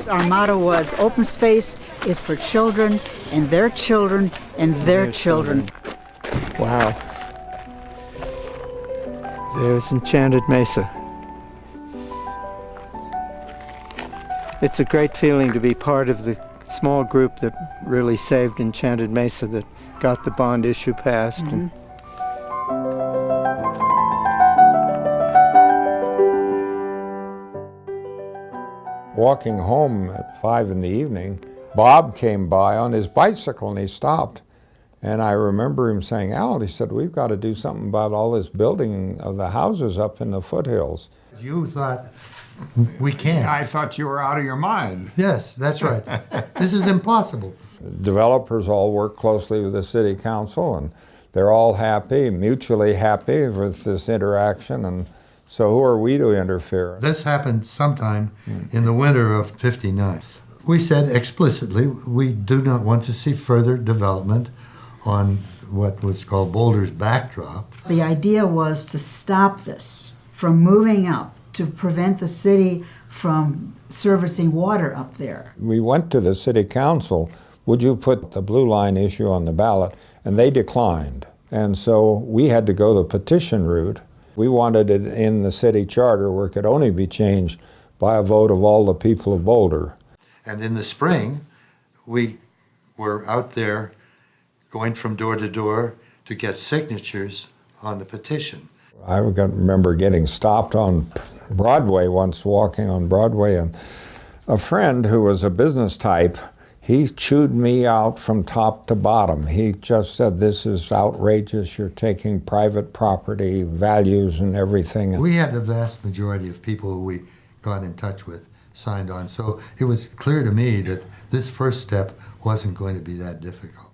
Our motto was open space is for children and their children and their children. Wow. There's Enchanted Mesa. It's a great feeling to be part of the small group that really saved Enchanted Mesa, that got the bond issue passed. Mm-hmm. Walking home at 5 in the evening, Bob came by on his bicycle and he stopped. And I remember him saying, "Al," he said, "we've got to do something about all this building of the houses up in the foothills." You thought, we can't. I thought you were out of your mind. Yes, that's right. This is impossible. Developers all work closely with the city council, and they're all happy, mutually happy with this interaction, and so who are we to interfere? This happened sometime in the winter of '59. We said explicitly we do not want to see further development on what was called Boulder's backdrop. The idea was to stop this from moving up, to prevent the city from servicing water up there. We went to the city council, would you put the Blue Line issue on the ballot? And they declined. And so we had to go the petition route. We wanted it in the city charter where it could only be changed by a vote of all the people of Boulder. And in the spring, we were out there going from door to door to get signatures on the petition. I remember getting stopped on Broadway once, walking on Broadway, and a friend who was a business type, he chewed me out from top to bottom. He just said, "This is outrageous, you're taking private property values and everything." We had the vast majority of people who we got in touch with signed on, so it was clear to me that this first step wasn't going to be that difficult.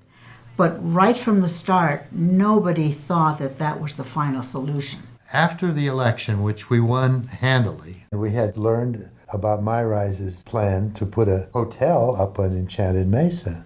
But right from the start, nobody thought that that was the final solution. After the election, which we won handily, we had learned about MyRise's plan to put a hotel up on Enchanted Mesa.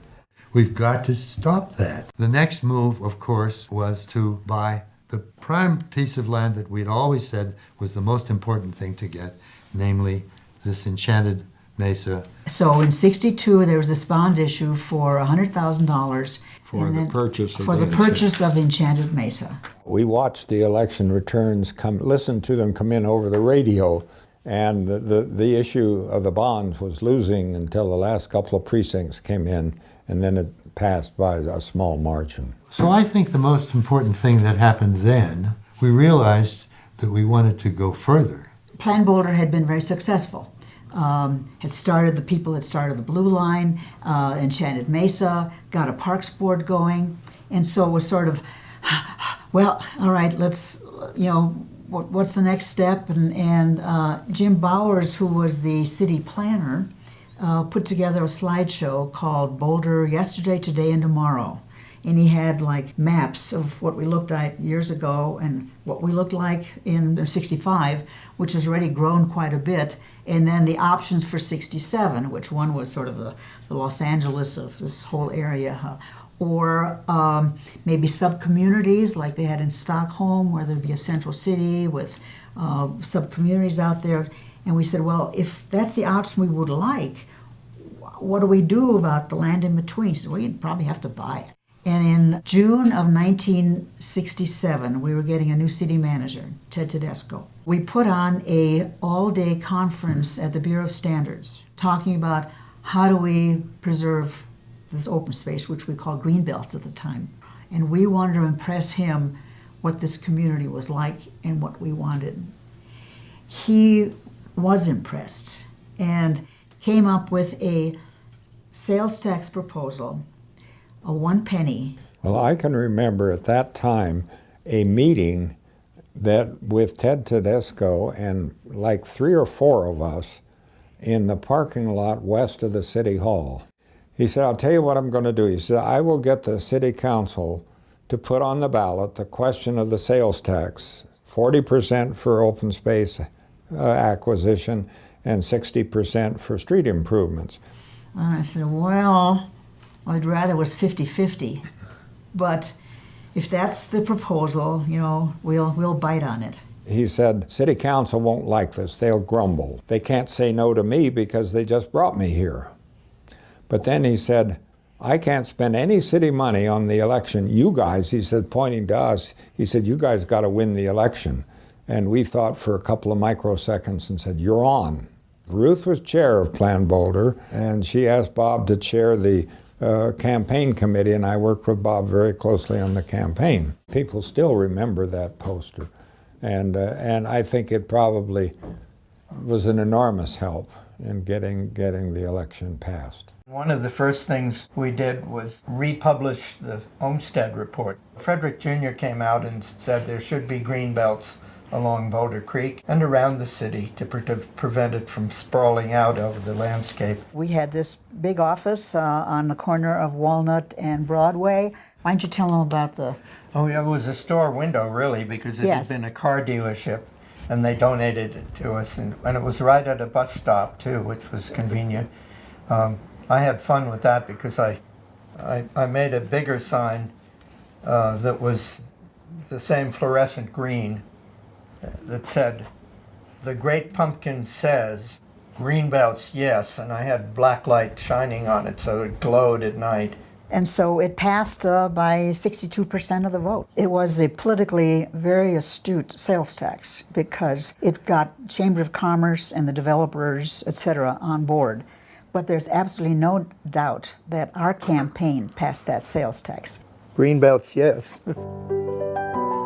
We've got to stop that. The next move, of course, was to buy the prime piece of land that we'd always said was the most important thing to get, namely this Enchanted Mesa. So in '62, there was this bond issue for $100,000 For the purchase of the Enchanted Mesa. We watched the election returns come, listened to them come in over the radio, and the issue of the bonds was losing until the last couple of precincts came in, and then it passed by a small margin. So I think the most important thing that happened then, we realized that we wanted to go further. Plan Boulder had been very successful. The people had started the Blue Line, Enchanted Mesa, got a Parks Board going, and so it was sort of, well, all right, let's, what's the next step? And Jim Bowers, who was the city planner, put together a slideshow called Boulder Yesterday, Today, and Tomorrow. And he had like maps of what we looked at years ago and what we looked like in '65, which has already grown quite a bit, and then the options for '67, which one was sort of the Los Angeles of this whole area, or maybe sub-communities like they had in Stockholm, where there'd be a central city with sub-communities out there. And we said, well, if that's the option we would like, what do we do about the land in between? He said, well, you'd probably have to buy it. And in June of 1967, we were getting a new city manager, Ted Tedesco. We put on a all-day conference at the Bureau of Standards talking about how do we preserve this open space, which we called Greenbelts at the time. And we wanted to impress him what this community was like and what we wanted. He was impressed and came up with a sales tax proposal, a 1 penny. Well, I can remember at that time a meeting that with Ted Tedesco and like 3 or 4 of us in the parking lot west of the city hall. He said, I'll tell you what I'm going to do. He said, I will get the city council to put on the ballot the question of the sales tax, 40% for open space acquisition and 60% for street improvements. And I said, well, I'd rather it was 50-50, but if that's the proposal, we'll bite on it. He said, city council won't like this, they'll grumble. They can't say no to me because they just brought me here. But then he said, I can't spend any city money on the election. You guys, he said, pointing to us, he said, you guys got to win the election. And we thought for a couple of microseconds and said, you're on. Ruth was chair of Plan Boulder, and she asked Bob to chair the campaign committee, and I worked with Bob very closely on the campaign. People still remember that poster. And I think it probably was an enormous help in getting the election passed. One of the first things we did was republish the Olmsted report. Frederick Jr. came out and said there should be green belts along Boulder Creek and around the city to prevent it from sprawling out over the landscape. We had this big office on the corner of Walnut and Broadway. Why don't you tell them about the... Oh, yeah, it was a store window, really, because it Yes. had been a car dealership, and they donated it to us. And it was right at a bus stop, too, which was convenient. I had fun with that because I made a bigger sign that was the same fluorescent green that said, "The Great Pumpkin says, Greenbelts yes," and I had black light shining on it so it glowed at night. And so it passed by 62% of the vote. It was a politically very astute sales tax because it got Chamber of Commerce and the developers, et cetera, on board. But there's absolutely no doubt that our campaign passed that sales tax. Greenbelts yes.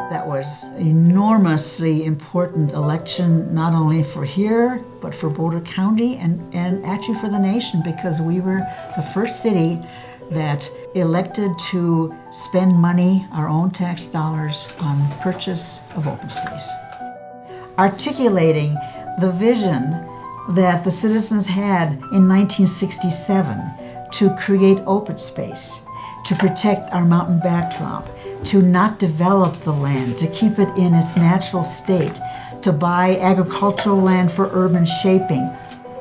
That was an enormously important election, not only for here, but for Boulder County and actually for the nation, because we were the first city that elected to spend money, our own tax dollars, on purchase of open space. Articulating the vision that the citizens had in 1967 to create open space, to protect our mountain backdrop, to not develop the land, to keep it in its natural state, to buy agricultural land for urban shaping.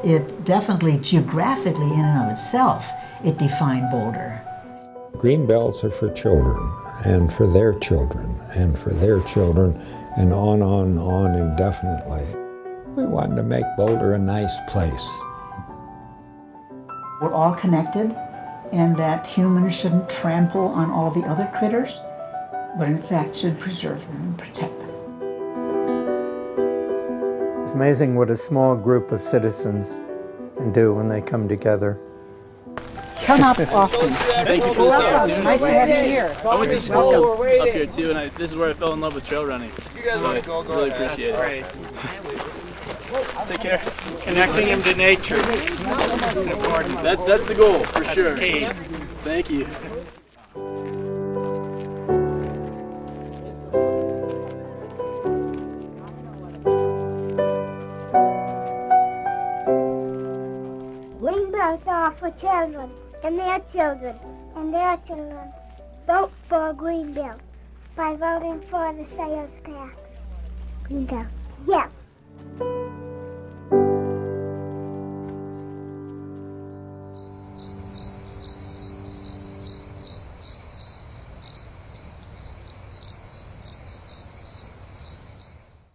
It definitely, geographically in and of itself, it defined Boulder. Green belts are for children, and for their children, and for their children, and on indefinitely. We wanted to make Boulder a nice place. We're all connected, and that humans shouldn't trample on all the other critters, but in fact should preserve them and protect them. It's amazing what a small group of citizens can do when they come together. Come up often. Thank you for this Welcome. opportunity. Nice to have you here. I went to school up here too, and this is where I fell in love with trail running. If you guys want to go really appreciate it. Take care. Connecting him to nature. It's important. That's the goal for That's sure. the key. Thank you. Greenbelts are for children, and their children, and their children. Vote for Greenbelt by voting for the sales tax. Greenbelt, yes.